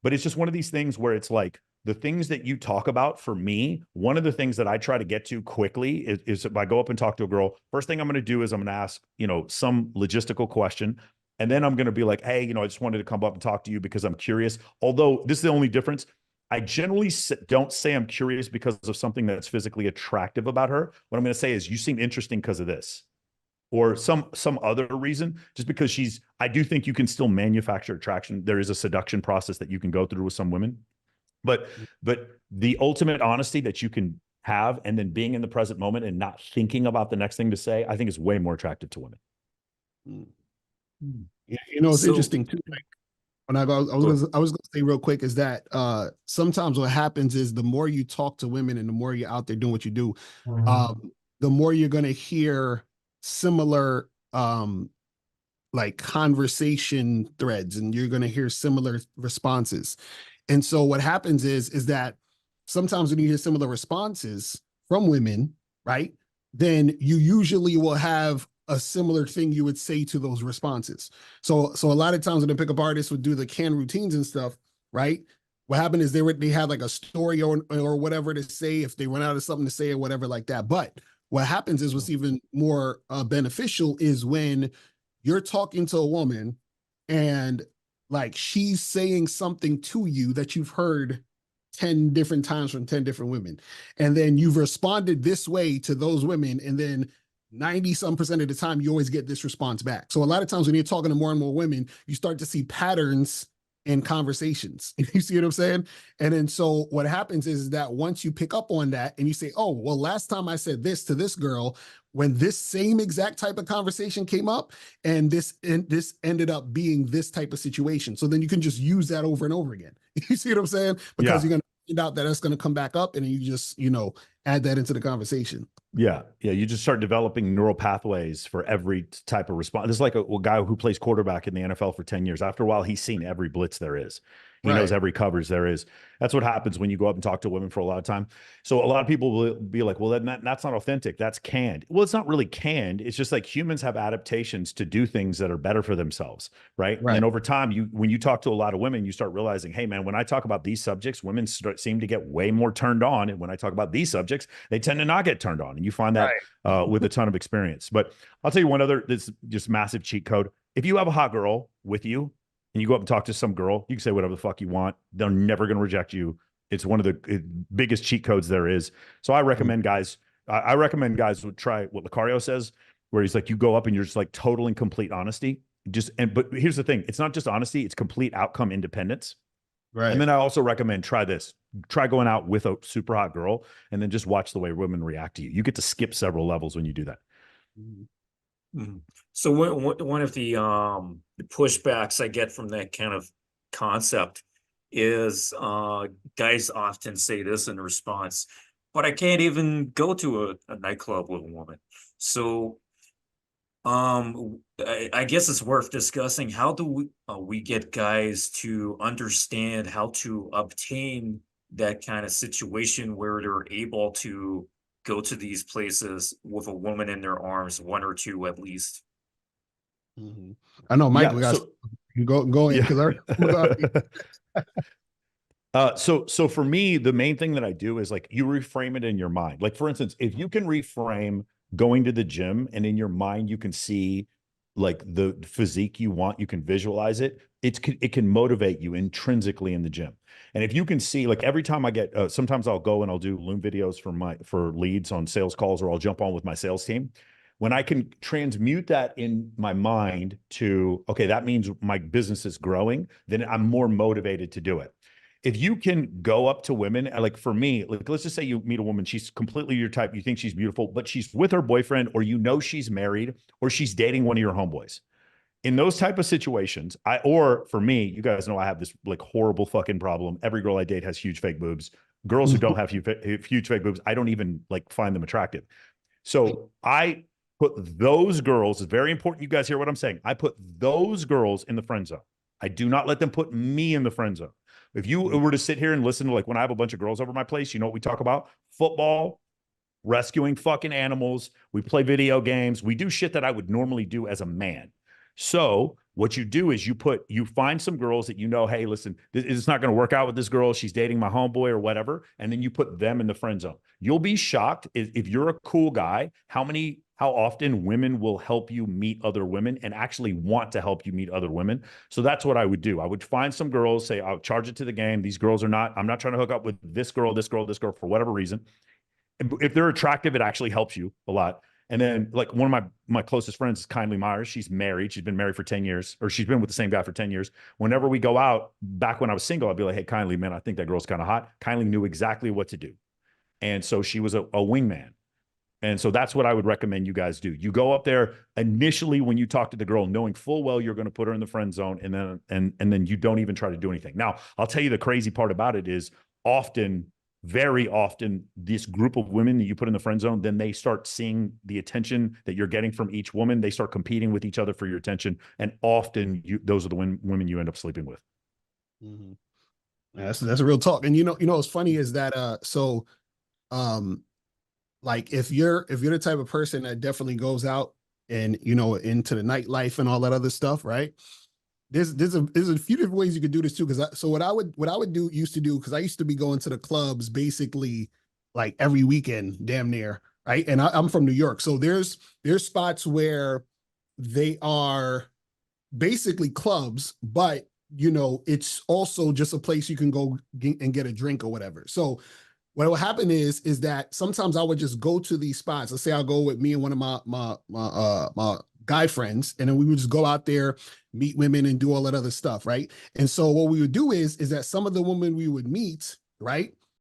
But it's just one of these things where it's like the things that you talk about for me, one of the things that I try to get to quickly is if I go up and talk to a girl, first thing I'm going to do is I'm going to ask, some logistical question. And then I'm going to be like, hey, I just wanted to come up and talk to you because I'm curious. Although this is the only difference. I generally don't say I'm curious because of something that's physically attractive about her. What I'm going to say is, you seem interesting because of this, or some other reason, just because I do think you can still manufacture attraction. There is a seduction process that you can go through with some women, but the ultimate honesty that you can have, and then being in the present moment and not thinking about the next thing to say, I think is way more attractive to women. Yeah, it's interesting too. Like when I was gonna say real quick is that sometimes what happens is the more you talk to women and the more you're out there doing what you do, the more you're gonna hear similar like conversation threads, and you're gonna hear similar responses. And so what happens is that sometimes when you hear similar responses from women, right, then you usually will have a similar thing you would say to those responses. So a lot of times when the pickup artists would do the canned routines and stuff, right? What happened is they had like a story or whatever to say if they run out of something to say or whatever like that. But what happens is what's even more beneficial is when you're talking to a woman and like she's saying something to you that you've heard 10 different times from 10 different women. And then you've responded this way to those women. And then 90 some percent of the time, you always get this response back. So a lot of times when you're talking to more and more women, you start to see patterns in conversations. You see what I'm saying? And then so what happens is that once you pick up on that and you say, oh, well, last time I said this to this girl, when this same exact type of conversation came up, and this ended up being this type of situation. So then you can just use that over and over again. You see what I'm saying? Because you're going to find out that it's going to come back up, and then you just, add that into the conversation. Yeah. You just start developing neural pathways for every type of response. This is like a guy who plays quarterback in the NFL for 10 years. After a while, he's seen every blitz there is. He knows every coverage there is. That's what happens when you go up and talk to women for a lot of time. So a lot of people will be like, well, that's not authentic. That's canned. Well, it's not really canned. It's just like humans have adaptations to do things that are better for themselves. Right. And over time, when you talk to a lot of women, you start realizing, hey, man, when I talk about these subjects, women seem to get way more turned on. And when I talk about these subjects, they tend to not get turned on. And you find that with a ton of experience. But I'll tell you one other, this just massive cheat code. If you have a hot girl with you, and you go up and talk to some girl, you can say whatever the fuck you want. They're never going to reject you. It's one of the biggest cheat codes there is. So I recommend guys would try what Lucario says, where he's like, you go up and you're just like total and complete honesty. But here's the thing. It's not just honesty. It's complete outcome independence. Right. And then I also recommend try going out with a super hot girl and then just watch the way women react to you. You get to skip several levels when you do that. Mm-hmm. So one of the pushbacks I get from that kind of concept is guys often say this in response, but I can't even go to a nightclub with a woman. So I guess it's worth discussing, how do we get guys to understand how to obtain that kind of situation where they're able to go to these places with a woman in their arms, one or two at least. I know, Mike. You go ahead, killer. So for me, the main thing that I do is like you reframe it in your mind. Like, for instance, if you can reframe going to the gym and in your mind you can see like the physique you want, you can visualize it. It can motivate you intrinsically in the gym. And if you can see, like every time I get, sometimes I'll go and I'll do Loom videos for leads on sales calls, or I'll jump on with my sales team. When I can transmute that in my mind to, okay, that means my business is growing, then I'm more motivated to do it. If you can go up to women, like for me, like let's just say you meet a woman, she's completely your type, you think she's beautiful, but she's with her boyfriend, or she's married, or she's dating one of your homeboys. In those type of situations, or for me, you guys know I have this like horrible fucking problem. Every girl I date has huge fake boobs. Girls who don't have huge fake boobs, I don't even like find them attractive. So I put those girls, it's very important you guys hear what I'm saying. I put those girls in the friend zone. I do not let them put me in the friend zone. If you were to sit here and listen to, like, when I have a bunch of girls over my place, you know what we talk about? Football, rescuing fucking animals. We play video games. We do shit that I would normally do as a man. So What you do is you find some girls that you know, hey, listen, it's not going to work out with this girl. She's dating my homeboy or whatever. And then you put them in the friend zone. You'll be shocked if you're a cool guy, how often women will help you meet other women and actually want to help you meet other women. So that's what I would do. I would find some girls, say, I'll charge it to the game. These girls I'm not trying to hook up with this girl for whatever reason. If they're attractive, it actually helps you a lot. And then like one of my closest friends is Kindly Myers. She's married. She's been married for 10 years, or she's been with the same guy for 10 years. Whenever we go out, back when I was single, I'd be like, hey, Kindly, man, I think that girl's kind of hot. Kindly knew exactly what to do. And so she was a wingman. And so that's what I would recommend you guys do. You go up there initially when you talk to the girl, knowing full well you're going to put her in the friend zone, and then you don't even try to do anything. Now, I'll tell you the crazy part about it is very often, this group of women that you put in the friend zone, then they start seeing the attention that you're getting from each woman. They start competing with each other for your attention. And often those are the women you end up sleeping with. Mm-hmm. Yeah, that's a real talk. And what's funny is that like if you're the type of person that definitely goes out and into the nightlife and all that other stuff, right? There's a few different ways you could do this too. So what I would used to do, because I used to be going to the clubs basically like every weekend, damn near, right? And I'm from New York, so there's spots where they are basically clubs, but it's also just a place you can go and get a drink or whatever. So what will happen is that sometimes I would just go to these spots. Let's say I'll go with me and one of my guy friends, and then we would just go out there, meet women, and do all that other stuff, right? And so what we would do is that some of the women we would meet, right,